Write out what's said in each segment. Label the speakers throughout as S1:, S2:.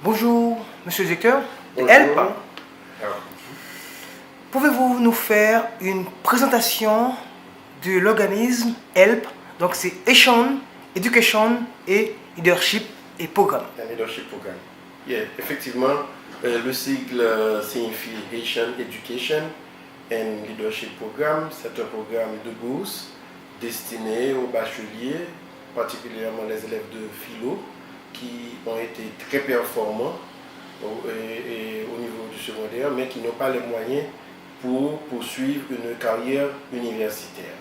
S1: Bonjour, monsieur le directeur de
S2: Bonjour.
S1: HELP.
S2: Alors,
S1: Pouvez-vous nous faire une présentation de l'organisme HELP? Donc c'est Education et Leadership et Programme.
S2: un leadership programme. Effectivement, le sigle signifie Haitian Education and Leadership Programme. C'est un programme de bourse destiné aux bacheliers, particulièrement les élèves de philo, qui ont été très performants au niveau du secondaire, mais qui n'ont pas les moyens pour poursuivre une carrière universitaire.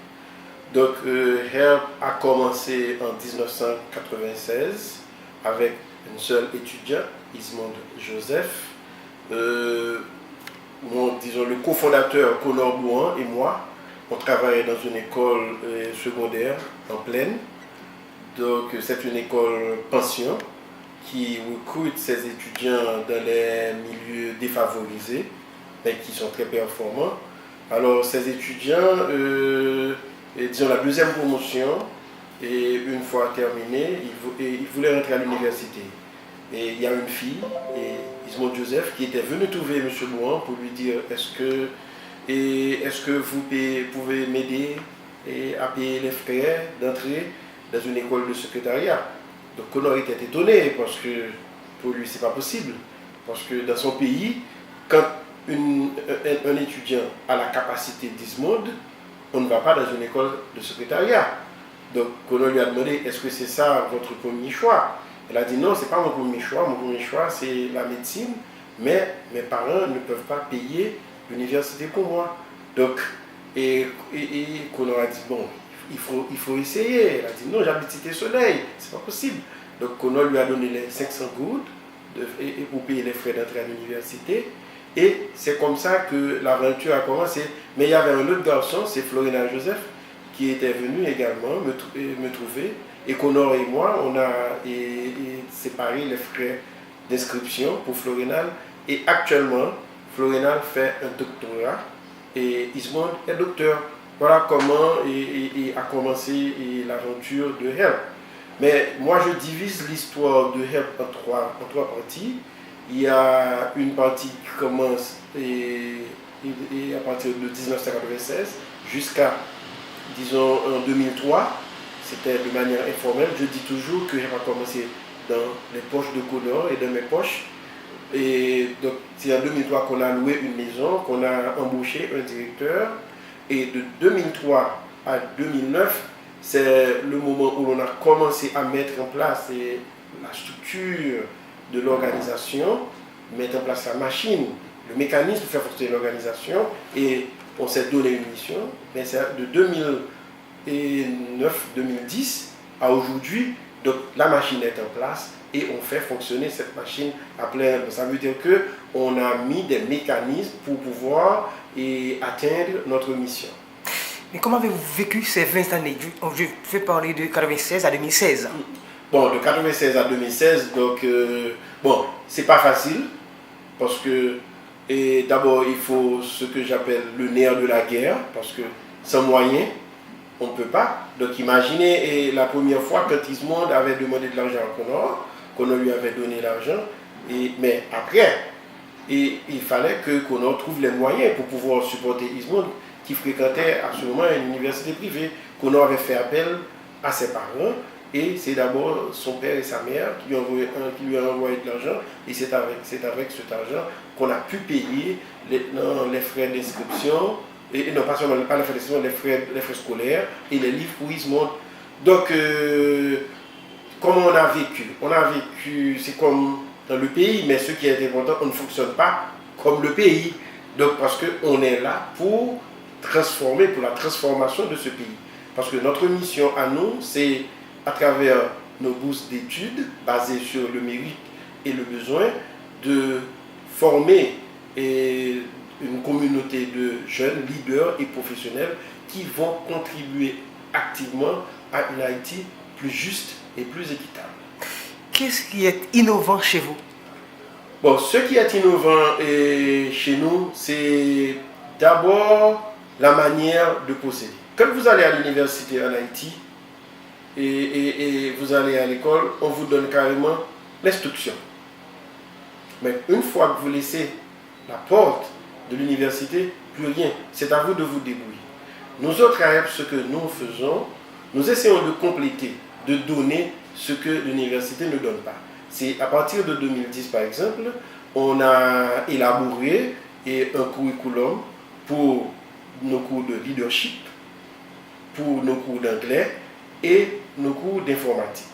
S2: Donc, HELP a commencé en 1996 avec une seule étudiante, Ismond Joseph. Disons, le cofondateur Connor Bouan et moi, on travaillait dans une école secondaire en Plaine. Donc, c'est une école pension qui recrute ses étudiants dans les milieux défavorisés, mais qui sont très performants. Alors, ces étudiants, disons la deuxième promotion, et une fois terminée, ils voulaient rentrer à l'université. Et il y a une fille, Ismond Joseph, qui était venue trouver M. Bouan pour lui dire est-ce que vous pouvez m'aider à payer les frais d'entrée dans une école de secrétariat. Donc Connor était étonné parce que pour lui c'est pas possible. Parce que dans son pays, quand un étudiant a la capacité d'Ismond, on ne va pas dans une école de secrétariat. Donc Connor lui a demandé est-ce que c'est ça votre premier choix? Elle a dit non, c'est pas mon premier choix. Mon premier choix c'est la médecine, mais mes parents ne peuvent pas payer l'université pour moi. Donc et Connor a dit bon, il faut essayer. Elle a dit non, j'habite Cité Soleil, c'est pas possible. Donc Connor lui a donné les 500 gouttes pour payer les frais d'entrée à l'université. Et c'est comme ça que l'aventure a commencé. Mais il y avait un autre garçon, c'est Florina Joseph, qui était venu également me trouver. Et Connor et moi, on a séparé les frais d'inscription pour Florinal. Et actuellement, Florinal fait un doctorat et Ismond est docteur. Voilà comment a commencé l'aventure de HELP. Mais moi, je divise l'histoire de HELP en trois parties. Il y a une partie qui commence à partir de 1996 jusqu'à, disons, en 2003. C'était de manière informelle. Je dis toujours que HELP a commencé dans les poches de Connor et dans mes poches. Et donc, c'est en 2003 qu'on a loué une maison, qu'on a embauché un directeur. Et de 2003 à 2009, c'est le moment où l'on a commencé à mettre en place la structure de l'organisation, mettre en place la machine, le mécanisme pour faire fonctionner l'organisation. Et on s'est donné une mission. Mais c'est de 2009-2010 à aujourd'hui, donc la machine est en place et on fait fonctionner cette machine à plein. Ça veut dire qu'on a mis des mécanismes pour pouvoir atteindre notre mission.
S1: Mais comment avez-vous vécu ces 20 années? Je vais parler de 1996 à 2016.
S2: Bon, de 1996 à 2016, donc, bon, c'est pas facile parce que d'abord il faut ce que j'appelle le nerf de la guerre parce que sans moyens, on ne peut pas. Donc imaginez la première fois quand Ismond avait demandé de l'argent à Connor lui avait donné l'argent, mais après, il fallait que Connor trouve les moyens pour pouvoir supporter Ismond qui fréquentait à ce moment une université privée. Connor avait fait appel à ses parents et c'est d'abord son père et sa mère qui lui ont envoyé de l'argent et c'est avec cet argent qu'on a pu payer les frais d'inscription. Et non pas seulement pas les frais d'inscription, les frais scolaires et les livres pour Ismond. Donc, comment on a vécu? On a vécu, c'est comme dans le pays, mais ce qui est important, on ne fonctionne pas comme le pays. Donc, parce qu'on est là pour transformer, pour la transformation de ce pays. Parce que notre mission à nous, c'est à travers nos bourses d'études basées sur le mérite et le besoin de former une communauté de jeunes leaders et professionnels qui vont contribuer activement à une Haïti plus juste et plus équitable.
S1: Qu'est-ce qui est innovant chez vous?
S2: Bon, ce qui est innovant chez nous, c'est d'abord la manière de procéder. Quand vous allez à l'université en Haïti et vous allez à l'école, on vous donne carrément l'instruction. Mais une fois que vous laissez la porte de l'université, plus rien. C'est à vous de vous débrouiller. Nous autres, ce que nous faisons, nous essayons de compléter, de donner ce que l'université ne donne pas. C'est à partir de 2010, par exemple, on a élaboré un curriculum pour nos cours de leadership, pour nos cours d'anglais et nos cours d'informatique.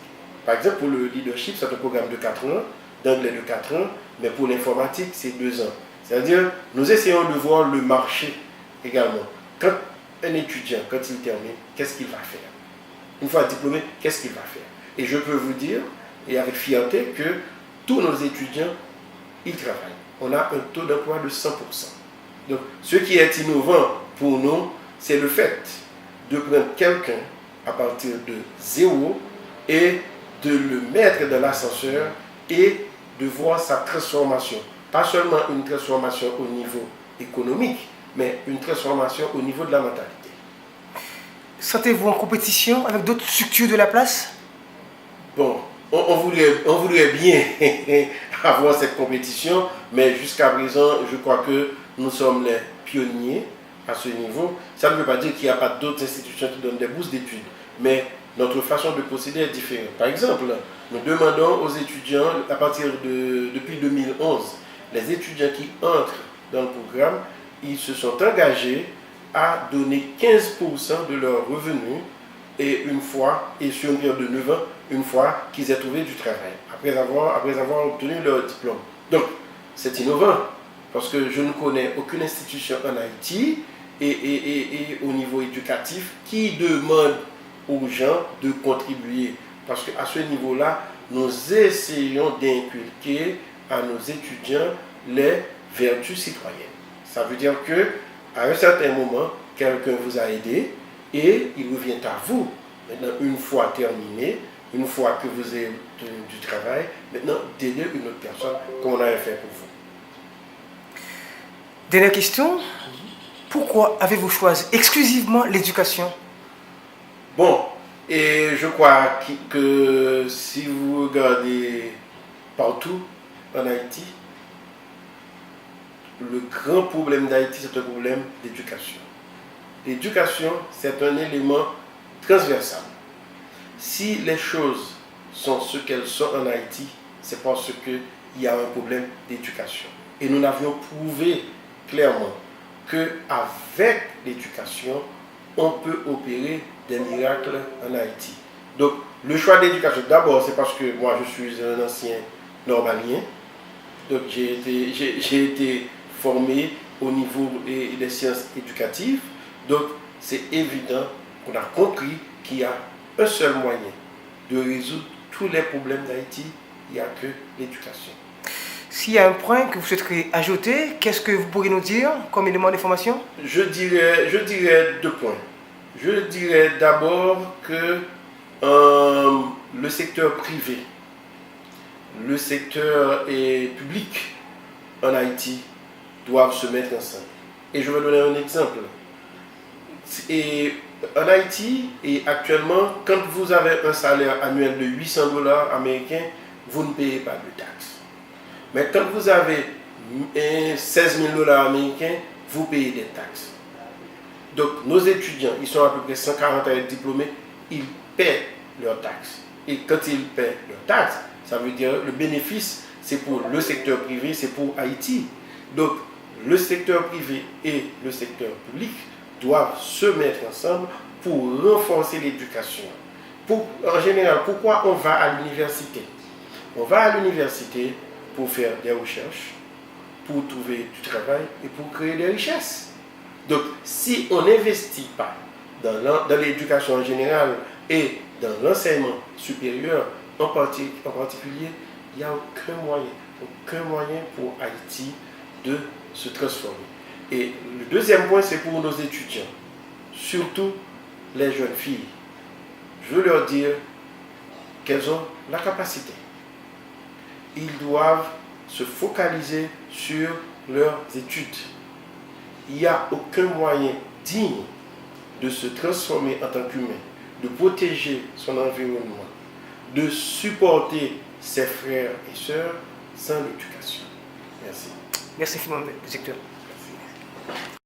S2: Par exemple, pour le leadership, c'est un programme de 4 ans, d'anglais de 4 ans, mais pour l'informatique, c'est 2 ans. C'est-à-dire, nous essayons de voir le marché également. Quand un étudiant, quand il termine, qu'est-ce qu'il va faire? Une fois diplômé, qu'est-ce qu'il va faire? Et je peux vous dire, et avec fierté, que tous nos étudiants, ils travaillent. On a un taux d'emploi de 100%. Donc, ce qui est innovant pour nous, c'est le fait de prendre quelqu'un à partir de zéro et de le mettre dans l'ascenseur et de voir sa transformation. Pas seulement une transformation au niveau économique, mais une transformation au niveau de la mentalité.
S1: Sentez-vous en compétition avec d'autres structures de la place?
S2: Bon, on voudrait bien avoir cette compétition, mais jusqu'à présent, je crois que nous sommes les pionniers à ce niveau. Ça ne veut pas dire qu'il n'y a pas d'autres institutions qui donnent des bourses d'études, mais notre façon de procéder est différente. Par exemple, nous demandons aux étudiants, depuis 2011, les étudiants qui entrent dans le programme, ils se sont engagés à donner 15% de leurs revenus et sur une période de 9 ans, une fois qu'ils aient trouvé du travail, après avoir obtenu leur diplôme. Donc, c'est innovant, parce que je ne connais aucune institution en Haïti et au niveau éducatif qui demande aux gens de contribuer. Parce qu'à ce niveau-là, nous essayons d'inculquer à nos étudiants les vertus citoyennes. Ça veut dire qu'à un certain moment, quelqu'un vous a aidé et il revient à vous. Maintenant, une fois terminé, une fois que vous avez du travail, maintenant d'aider une autre personne comme on avait fait pour vous.
S1: Dernière question. Pourquoi avez-vous choisi exclusivement l'éducation?
S2: Bon, et je crois que si vous regardez partout en Haïti, le grand problème d'Haïti, c'est un problème d'éducation. L'éducation, c'est un élément transversal. Si les choses sont ce qu'elles sont en Haïti, c'est parce qu'il y a un problème d'éducation. Et nous l'avions prouvé clairement qu'avec l'éducation, on peut opérer des miracles en Haïti. Donc, le choix d'éducation, d'abord, c'est parce que moi, je suis un ancien normalien. Donc, j'ai été formé au niveau des sciences éducatives. Donc, c'est évident qu'on a compris qu'il y a un seul moyen de résoudre tous les problèmes d'Haïti, il n'y a que l'éducation.
S1: S'il y a un point que vous souhaiteriez ajouter, qu'est-ce que vous pourriez nous dire comme élément d'information?
S2: Je dirais 2 points. Je dirais d'abord que le secteur privé, le secteur public en Haïti doivent se mettre ensemble. Et je vais donner un exemple. Et en Haïti, et actuellement, quand vous avez un salaire annuel de $800 américains, vous ne payez pas de taxes. Mais quand vous avez $16 000 américains, vous payez des taxes. Donc nos étudiants, ils sont à peu près 140 à être diplômés, ils paient leurs taxes. Et quand ils paient leurs taxes, ça veut dire le bénéfice, c'est pour le secteur privé, c'est pour Haïti. Donc le secteur privé et le secteur public doivent se mettre ensemble pour renforcer l'éducation. En général, pourquoi on va à l'université? On va à l'université pour faire des recherches, pour trouver du travail et pour créer des richesses. Donc, si on n'investit pas dans l'éducation en général et dans l'enseignement supérieur en particulier, il n'y a aucun moyen pour Haïti de se transformer. Et le deuxième point, c'est pour nos étudiants, surtout les jeunes filles. Je veux leur dire qu'elles ont la capacité. Ils doivent se focaliser sur leurs études. Il n'y a aucun moyen digne de se transformer en tant qu'humain, de protéger son environnement, de supporter ses frères et sœurs sans l'éducation. Merci.
S1: Merci infiniment, directeur.
S2: Merci.